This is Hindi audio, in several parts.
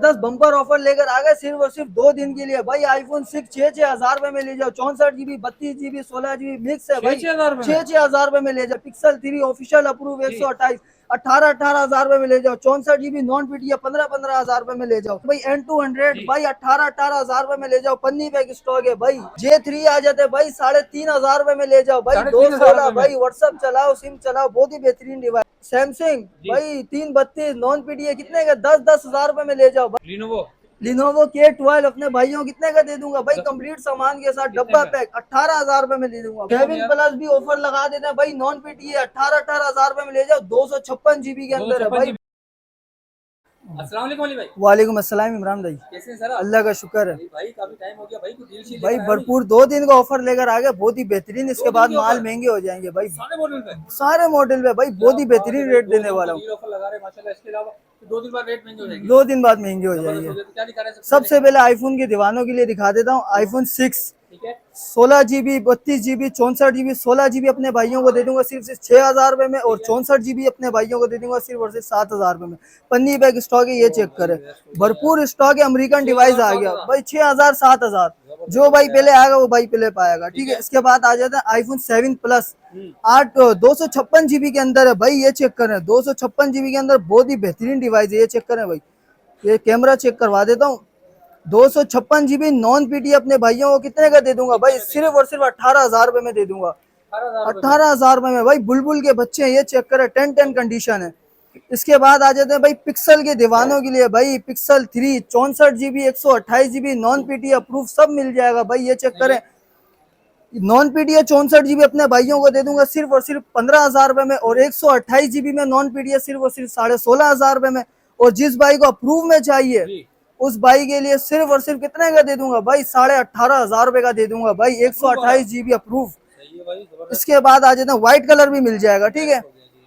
10 बम्पर ऑफर लेकर आ गए सिर्फ और सिर्फ 2 दिन के लिए भाई। आईफोन 6 6,000 रुपए में ले जाओ, 64 GB 32 GB 16 GB मिक्स है भाई। 6,000 रुपए में ले जाओ। पिक्सल 3 ऑफिशियल अप्रूव 128 18,000 रुपए में ले जाओ। 64 GB नॉन पीटीए 15,000 रुपए में ले जाओ भाई। N200 भाई 18,000 रुपए में ले जाओ। पन्नी बैग स्टॉक है भाई। J3 आ जाते भाई 3,500 रुपए में ले जाओ भाई। 216 भाई व्हाट्सएप चलाओ, सिम चलाओ, बहुत ही बेहतरीन डिवाइस। सैमसंग भाई 332 नॉन पीटीए कितने का 10,000 रुपए में ले जाओ भाई। लिनोवो K12 अपने भाइयों कितने का दे दूंगा भाई, कंप्लीट सामान के साथ डब्बा पैक 18,000 रुपए में दे दूंगा। 7+ भी ऑफर लगा देते हैं भाई। नॉन पीटीए 18,000 रुपए में ले जाओ। 256 GB के अंदर है भाई। अस्सलाम वालेकुम अली भाई। वालेकुम अस्सलाम इमरान भाई। कैसे हैं सर? अल्लाह का शुक्र है भाई काफी टाइम हो गया भाई, कुछ डील शील भाई। लेकर आए भरपूर 2 दिन का ऑफर लेकर आ गए, बहुत ही बेहतरीन। इसके बाद माल महंगे हो जाएंगे भाई। सारे मॉडल पे सारे मॉडल पे भाई बहुत ही बेहतरीन रेट देने वाला हूँ। ऑफर लगा रहे हैं माशाल्लाह। इसके अलावा 2 दिन बाद रेट महंगे हो जाएंगे। 2 दिन बाद महंगे हो जाएंगे। तो क्या दिखा रहे हैं सबसे पहले आईफोन के दीवानों के लिए दिखा देता हूँ। आईफोन 6 ठीक है 16 GB 32 GB 64 GB 16 GB अपने भाइयों को दे दूंगा सिर्फ 6,000 रुपए में। और 64 GB अपने भाइयों को दे दूंगा सिर्फ और सिर्फ 7,000 रुपए में। पन्नी बैग स्टॉक है, ये चेक करें। भरपूर स्टॉक है। अमेरिकन डिवाइस आ गया भाई। 6,000 7,000 जो भाई पहले आएगा वो भाई पहले पाएगा, ठीक है। इसके बाद आ जाता है आईफोन 7+ 256 GB के अंदर है भाई। ये चेक करें 256 GB के अंदर बहुत ही बेहतरीन डिवाइस है। ये चेक करें भाई। ये कैमरा चेक करवा देता हूँ। 256 GB नॉन पीटी अपने भाइयों को कितने का दे दूंगा भाई, सिर्फ और सिर्फ 18,000 रुपए में दे दूंगा। 18,000 रुपए में भाई। बुलबुल के बच्चे हैं, ये चेक करें 10 कंडीशन है। इसके बाद आ जाते हैं भाई पिक्सल के दीवानों के लिए भाई। Pixel 3 64 GB 128 GB non PT approve सब मिल जाएगा भाई। ये चेक करें नॉन पीटीए 64 GB अपने भाइयों को दे दूंगा सिर्फ और सिर्फ 15,000 रुपए में। और 128 GB में नॉन पीटीए सिर्फ और सिर्फ 16,500 रुपए में। और जिस भाई को अप्रूव में चाहिए उस भाई के लिए सिर्फ और सिर्फ कितने का दे दूंगा भाई, 18,500 रुपए का दे दूंगा भाई। 128 GB अप्रूव। इसके बाद आ जाते हैं व्हाइट कलर भी मिल जाएगा, ठीक है।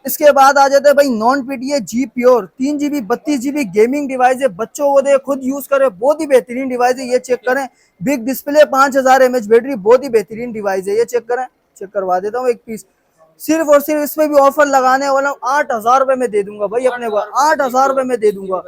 इसके बाद आ जाते हैं भाई non PTA G pure 3 GB 32 GB gaming device है। बच्चों को दे, खुद यूज करे, बहुत ही बेहतरीन डिवाइस है। ये चेक करें। बिग डिस्प्ले 5000 mAh बैटरी, बहुत ही बेहतरीन डिवाइस है। ये चेक करें, चेक करवा देता हूँ एक पीस। सिर्फ और सिर्फ इसमें भी ऑफर लगाने वाला हूँ। 8,000 रुपए में दे दूंगा भाई अपने को। 8,000 रुपए में दे दूंगा।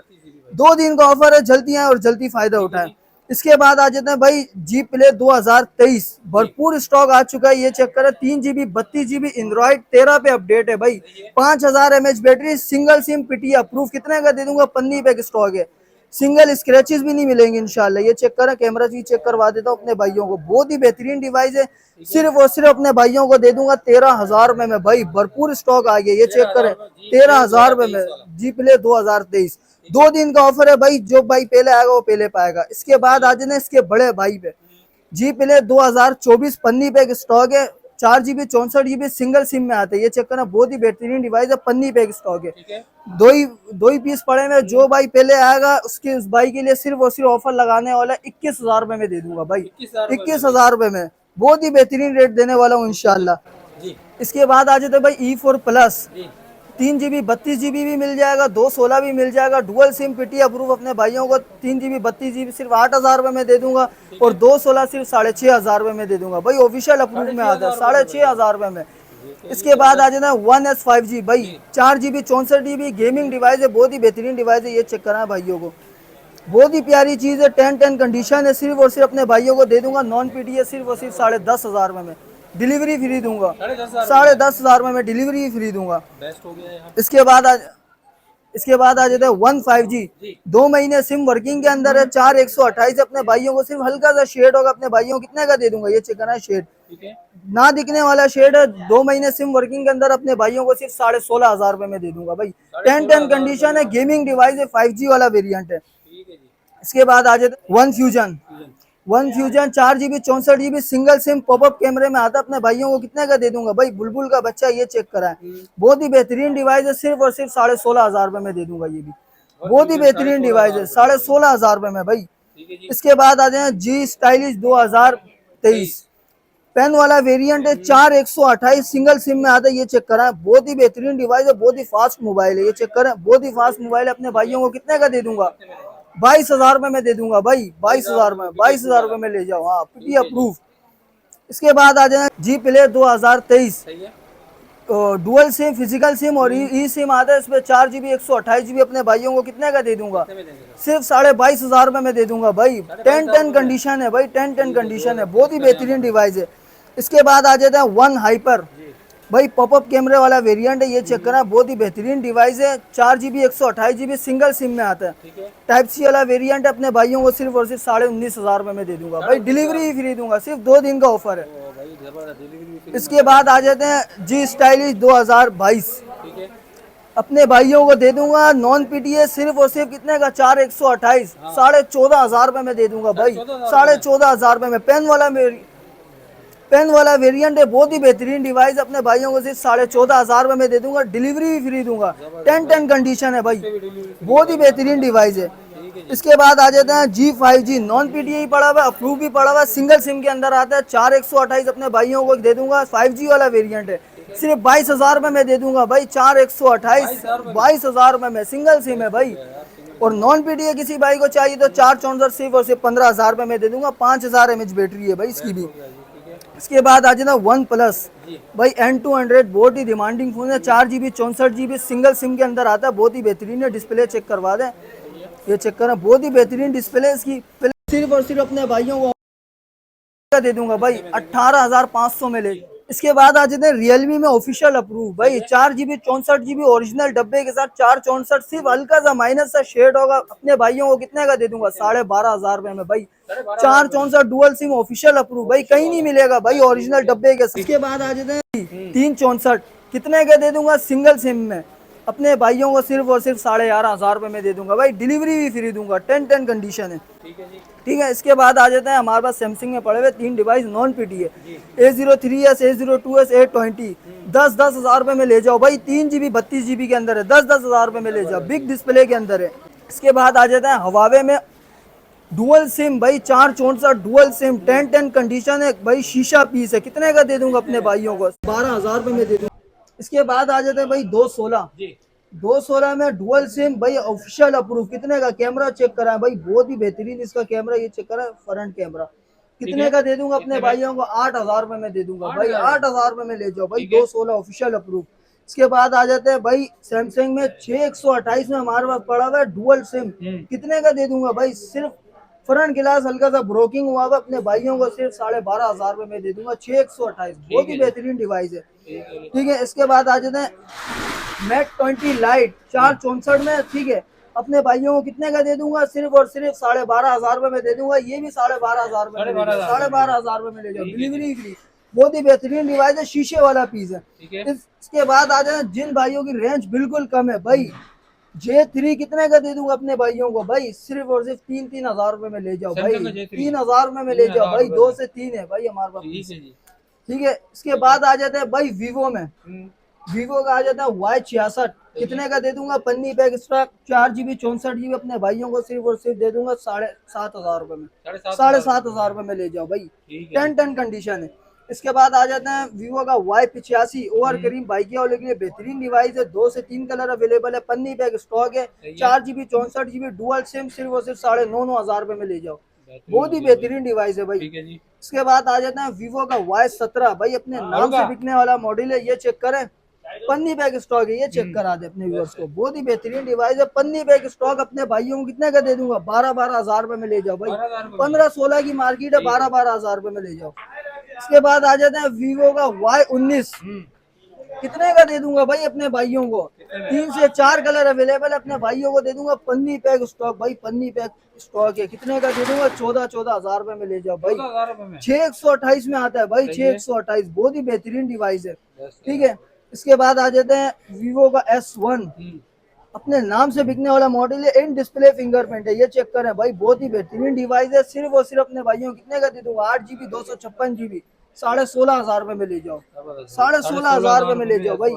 2 दिन का ऑफर है, जल्दी आए और जल्दी फायदा उठाएं। इसके बाद आ जाते हैं भाई G Play 2023 भरपूर स्टॉक आ चुका है। ये चेक करें 3 GB 32 GB एंड्रॉइड 13 पे अपडेट है भाई। 5000 mAh battery, single SIM PT approve कितने का दे दूंगा, पन्नी पे स्टॉक है। सिंगल स्क्रैचेस भी नहीं मिलेंगे इंशाल्लाह। ये चेक करें, कैमरा भी चेक करवा देता हूँ अपने भाइयों को। बहुत ही बेहतरीन डिवाइस है। सिर्फ और सिर्फ अपने भाइयों को दे दूंगा 13,000 रुपए में भाई। भरपूर स्टॉक आ गया। ये चेक करें 13,000 रुपए में G Play 2023। 2 दिन का ऑफर है भाई। जो भाई पहले आएगा वो पहले पाएगा। इसके बाद आ जाने इसके बड़े भाई पे G Play 2024 पन्नी पे स्टॉक है। 4 GB 64 GB सिंगल सिम में आते हैं। ये चेक करना, बहुत ही बेहतरीन डिवाइस है। पन्नी पे स्टॉक है। दो ही पीस पड़े हैं। जो भाई पहले आएगा उसके उस भाई के लिए सिर्फ और सिर्फ ऑफर लगाने वाला 21,000 रुपए में दे दूंगा भाई। 21,000 रुपए में बहुत ही बेहतरीन रेट देने वाला हूँ इंशाल्लाह। इसके बाद आ जाते भाई E4+ 3 GB 32 GB भी मिल जाएगा, 216 भी मिल जाएगा। डुअल सिम पीटी अप्रूव अपने भाइयों को 3 GB 32 GB सिर्फ 8,000 रुपए में दे दूंगा। और 216 सिर्फ 6,500 रुपए में दे दूंगा भाई। ऑफिशियल अप्रूव में आता है 6,500 रुपए में। इसके बाद आ जाना 1S 5G भाई। 4 GB 64 GB गेमिंग डिवाइस है, बहुत ही बेहतरीन डिवाइस है। ये चेक करना भाइयों को, बहुत ही प्यारी चीज है। 10 कंडीशन है। सिर्फ और सिर्फ अपने भाइयों को दे दूंगा नॉन पीटी सिर्फ और सिर्फ 10,500 रुपए में। डिलीवरी फ्री दूंगा। 10,500 रुपए में डिलीवरी फ्री दूंगा। इसके बाद आ जाता है 1 5G 2 महीने सिम वर्किंग के अंदर है। 4,128 अपने भाइयों को सिर्फ हल्का सा शेड होगा अपने भाइयों को कितने का दे दूंगा। ये चेक करना है, शेड ना दिखने वाला शेड है। 2 महीने सिम वर्किंग के अंदर अपने भाइयों को सिर्फ 16,500 रुपए में दे दूंगा भाई। 10 कंडीशन है। गेमिंग डिवाइस है, 5G वाला वेरियंट है। इसके बाद आ जाता है 1 fusion 4 GB 64 GB single SIM popup कैमरे में आता है। अपने भाइयों को कितने का दे दूंगा भाई, बुलबुल का बच्चा। ये चेक करा है, बहुत ही बेहतरीन डिवाइस है। सिर्फ और सिर्फ 16,500 रुपए में दे दूंगा। ये भी बहुत ही बेहतरीन डिवाइस है, 16,500 रुपए में भाई। इसके बाद आ जाए G Stylish 2023 पेन वाला वेरिएंट है। 4,128 सिंगल सिम में आता है। ये चेक करा है, बहुत ही बेहतरीन डिवाइस है, बहुत ही फास्ट मोबाइल है। ये चेक करें, बहुत ही फास्ट मोबाइल है। अपने भाइयों को कितने का दे दूंगा, 22,000 रुपए में दे दूंगा भाई। 22,000 में 22,000 रुपए में ले जाओ, हाँ पीटी अप्रूव। इसके बाद आ जाए G Play 2023 dual SIM, physical SIM और ई सिम आता है। इसमें 4 GB 128 GB अपने भाइयों को कितने का दे दूंगा? कितने में देंगे सर? सिर्फ 22,500 रुपये में दे दूंगा भाई। 10-10 कंडीशन है भाई, 10-10 कंडीशन है, बहुत ही बेहतरीन डिवाइस है। इसके बाद आ जाता है वन हाइपर जी भाई, पॉपअप कैमरे वाला वेरिएंट है, ये चेक करा, बहुत ही बेहतरीन डिवाइस है। 4 GB 128 GB सिंगल सिम में आता है। ठीक है। टाइप सी वाला वेरिएंट है, अपने भाइयों को सिर्फ और सिर्फ 19,500 रुपये में दे दूंगा भाई। डिलीवरी ही फ्री दूंगा, सिर्फ 2 दिन का ऑफर है। ओ भाई जबरदस्त, डिलीवरी भी फ्री। इसके बाद आ जाते हैं जी स्टाइलिश 2022, ठीक है। अपने भाइयों को दे दूंगा नॉन पीटीए सिर्फ और सिर्फ कितने का? 4,128, 14,500 रुपये में दे दूंगा भाई। 14,500 रुपये में पेन वाला वेरिएंट है, बहुत ही बेहतरीन डिवाइस, अपने भाइयों को सिर्फ 14,500 रुपये में दे दूंगा। डिलीवरी भी फ्री दूंगा, 10-10 कंडीशन है भाई, बहुत ही बेहतरीन डिवाइस है। इसके बाद आ जाते हैं G5G, नॉन पीटीए ही पड़ा हुआ है, अप्रूव भी पड़ा हुआ है, सिंगल सिम के अंदर आता है। 4,128 अपने भाइयों को दे दूंगा। 5G वाला वेरिएंट है, सिर्फ 22,000 रुपये में दे दूंगा भाई। 4,128 22,000 रुपये में सिंगल सिम है भाई। और नॉन पीटीए किसी भाई को चाहिए तो 464 सिर्फ और सिर्फ 15,000 रुपये में दे दूंगा। 5,000 mAh बैटरी है भाई इसकी भी। इसके बाद आ जाना वन प्लस भाई, N200 बहुत ही डिमांडिंग फोन है। 4 GB 64 GB सिंगल सिम के अंदर आता है, बहुत ही बेहतरीन है। डिस्प्ले चेक करवा दें, ये चेक करना, बहुत ही बेहतरीन डिस्प्ले इसकी। सिर्फ और सिर्फ अपने भाइयों को दे दूंगा भाई 18,500 में ले। इसके बाद आ जाते हैं रियलमी में ऑफिशियल अप्रूव भाई, 4 GB 64 GB ओरिजिनल डब्बे के साथ 464, सिर्फ हल्का सा माइनस सा शेड होगा, अपने भाइयों को कितने का दे दूंगा? 12,500 रुपये में भाई। 464 डुअल सिम ऑफिशियल अप्रूव भाई, कहीं नहीं मिलेगा भाई ओरिजिनल डब्बे के साथ। इसके बाद आ जाते हैं 364, कितने का दे दूंगा? सिंगल सिम में अपने भाइयों को सिर्फ और सिर्फ 11,500 रुपये में दे दूंगा भाई। डिलीवरी भी फ्री दूंगा, 10-10 कंडीशन है। ठीक है जी। ठीक है। इसके बाद आ जाते हैं हमारे पास सैमसंग में पड़े हुए 3 device non PTA, A03s, A02s, A20, 10,000 रुपये में ले जाओ भाई। 3 GB 32 GB के अंदर है, 10,000 रुपये में ले जाओ, बिग डिस्प्ले के अंदर है। इसके बाद आ जाता है हवावे में डुअल सिम भाई, 464 डुअल सिम, 10-10 कंडीशन है भाई, शीशा पीस है, कितने का दे दूंगा अपने भाइयों को? 12,000 रुपये में दे दूंगा। इसके बाद आ जाते हैं भाई 216 में डुअल सिम भाई, ऑफिशियल अप्रूव, कितने का? कैमरा चेक करा है भाई, बहुत ही बेहतरीन इसका कैमरा, ये चेक करा है, फ्रंट कैमरा, कितने का दे दूंगा अपने भाइयों को? 8,000 रुपये में दे दूंगा भाई। 8,000 रुपये में ले जाओ भाई, 216 ऑफिशियल अप्रूव। इसके बाद आ जाते हैं भाई सैमसंग में 6,128 में हमारे पास पड़ा हुआ है डुअल सिम, कितने का दे दूंगा भाई? सिर्फ फ्रंट गिलास हल्का सा ब्रोकिंग हुआ हुआ, अपने भाइयों को सिर्फ 12,500 रुपये में दे दूंगा। 6,128 बहुत ही बेहतरीन डिवाइस है। ठीक है। इसके बाद आ जाते हैं मैट 20 लाइट 464 में, ठीक है, अपने भाइयों को कितने का दे दूंगा? सिर्फ और सिर्फ 12,500 रुपये में दे दूंगा। ये भी 12,500 रुपये में, 12,500 रुपये में ले जाओ, डिलीवरी फ्री, बहुत ही बेहतरीन डिवाइस है, शीशे वाला पीस है। इसके बाद आ जाए जिन भाइयों की रेंज बिल्कुल कम है भाई, J3 कितने का दे दूंगा अपने भाइयों को भाई? सिर्फ और सिर्फ 3,000 रुपये में ले जाओ भाई। 3,000 रुपये में ले जाओ भाई, 2 से 3 है भाई हमारे पास। ठीक है। इसके बाद आ जाता है भाई वीवो में, वीवो का आ जाता है Y66, कितने का दे दूंगा? पन्नी बैग स्टॉक, 4 GB 64 GB अपने भाइयों को सिर्फ और सिर्फ दे दूंगा 7,500 रुपये में। 7,500 रुपये में ले जाओ भाई, 10-10 कंडीशन है। इसके बाद आ जाते हैं वीवो का Y85 ओवर करीम बाइक वालों के लिए बेहतरीन डिवाइस है, 2 से 3 कलर अवेलेबल है, पन्नी बैग स्टॉक है, 4 GB 64 GB डुअल सिम, सिर्फ और सिर्फ 9,500 रुपये में ले जाओ, बहुत ही बेहतरीन डिवाइस है भाई। इसके बाद आ जाता है वीवो का Y17 भाई, अपने नाम से बिकने वाला मॉडल है, ये चेक करें, पन्नी बैग स्टॉक है, ये चेक करा दे अपने व्यूअर्स को, बहुत ही बेहतरीन डिवाइस है। पन्नी बैग स्टॉक अपने भाइयों को कितने का दे दूंगा? 12,000 रुपये में ले जाओ भाई। 15-16 की मार्केट है, 12,000 रुपये में ले जाओ। इसके बाद आ जाते हैं वीवो का Y19, कितने का दे दूंगा भाई अपने भाइयों को? 3 से 4 कलर अवेलेबल है, अपने भाइयों को दे दूंगा पन्नी पैक स्टॉक भाई, पन्नी पैक स्टॉक है, कितने का दे दूंगा? 14,000 रुपये में ले जाओ भाई। 6,128 में आता है भाई, 6,128, बहुत ही बेहतरीन डिवाइस है। ठीक है। इसके बाद आ जाते हैं वीवो का S1, अपने नाम से बिकने वाला मॉडल है, इन डिस्प्ले फिंगरप्रिंट है, ये चेक करें भाई, बहुत ही बेहतरीन डिवाइस है। सिर्फ और सिर्फ अपने भाइयों को कितने का दे दूंगा? 8 GB 256 GB, 16,500 रुपये में ले जाओ, 16,500 रुपये में ले जाओ भाई।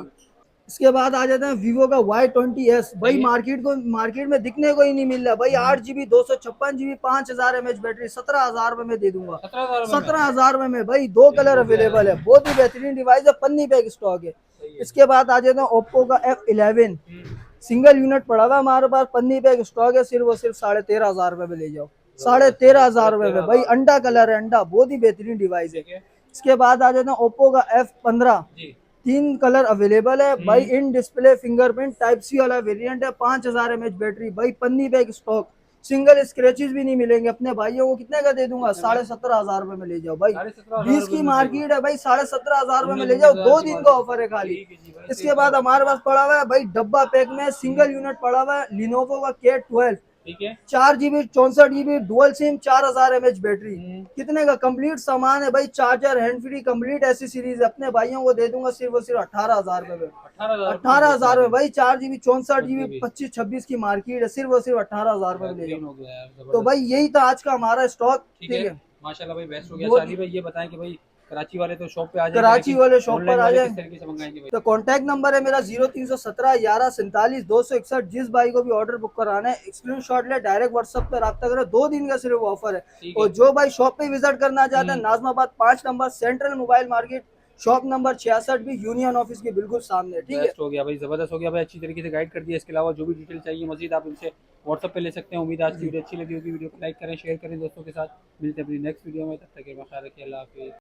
इसके बाद आ जाते हैं वीवो का Y20s भाई, मार्केट में दिखने को ही नहीं मिल रहा भाई, 8 GB 256 GB 5,000 mAh बैटरी, 17,000 रुपये में दे दूंगा, 17,000 रुपये में भाई। 2 कलर अवेलेबल है, बहुत ही बेहतरीन डिवाइस है, पन्नी पैक स्टॉक है। इसके बाद आ जाते हैं ओप्पो का F11, सिंगल यूनिट पड़ा हुआ हमारे पास, पन्नी पैक स्टॉक है, सिर्फ और सिर्फ 13,500 रुपये में ले जाओ, 13,500 रुपये में भाई। अंडा कलर है, अंडा, बहुत ही बेहतरीन डिवाइस है। इसके बाद आ जाता है ओप्पो का F15, 3 कलर अवेलेबल है भाई। In display fingerprint type C वाला वेरिएंट है, 5000 mAh बैटरी भाई, पन्नी बैग स्टॉक, सिंगल स्क्रैचेस भी नहीं मिलेंगे। अपने भाइयों को कितने का दे दूंगा, 17,500 में ले जाओ भाई। 17,500 20 की रुपए में भाई। मार्केट है भाई, 17,500 में ले 19 जाओ, 2 हजार की दिन का मार्केट। ऑफर है खाली। ठीक है जी भाई, सही इसके बाद तो। हमारे पास पड़ा हुआ है भाई डब्बा पैक में सिंगल यूनिट पड़ा हुआ है, लिनोवो का K12, ठीक है। 4 GB 64 GB dual SIM, 4000 mAh battery. हम्म, कितने का कंप्लीट सामान है भाई, चार्जर हैंड फ्री कंप्लीट ऐसी सीरीज। अपने भाइयों को दे दूंगा सिर्फ और सिर्फ 18,000 में। 18,000 अठारह बहुत हजार में सारे। भाई, 4 GB 64 GB भी 25-26 की मार्केट है, सिर्फ और सिर्फ 18,000 में ले बेहतरीन जाओ। हो गया यार, तो भाई जबरदस्त। यही था आज का हमारा स्टॉक। ठीक ठीक है, है, माशाल्लाह भाई, बेस्ट हो गया। वो शाली भाई ये बताएं कि भाई कराची वाले तो शॉप पे आ जाएंगे, कराची लेकिन वाले शॉप पर ऑनलाइन आ वाले जाए। किस तरीके से मंगाएंगे भाई? तो कॉन्टैक्ट नंबर है मेरा 0317 1147 261। जिस भाई को भी ऑर्डर बुक कराना है स्क्रीन शॉट ले, डायरेक्ट व्हाट्सएप पे रब्ता करें। 2 दिन का सिर्फ ऑफर है। ठीक और है। जो भाई शॉप पे विजिट करना चाहते हैं, हम्म, Najmabad 5 number central mobile market, shop number 66 भी यूनियन ऑफिस के बिल्कुल सामने। ठीक है, बेस्ट हो गया भाई, ज़बरदस्त हो गया भाई, अच्छी तरीके से गाइड कर दिया। इसके अलावा जो भी डिटेल चाहिए मजीद आप इनसे व्हाट्सअप पे ले सकते हैं। उम्मीद है आज की वीडियो अच्छी लगी होगी। वीडियो को लाइक करें, शेयर करें दोस्तों के साथ। मिलते हैं अपनी नेक्स्ट वीडियो में, तब तक के लिए ख्याल रखिए। अल्लाह हाफिज़।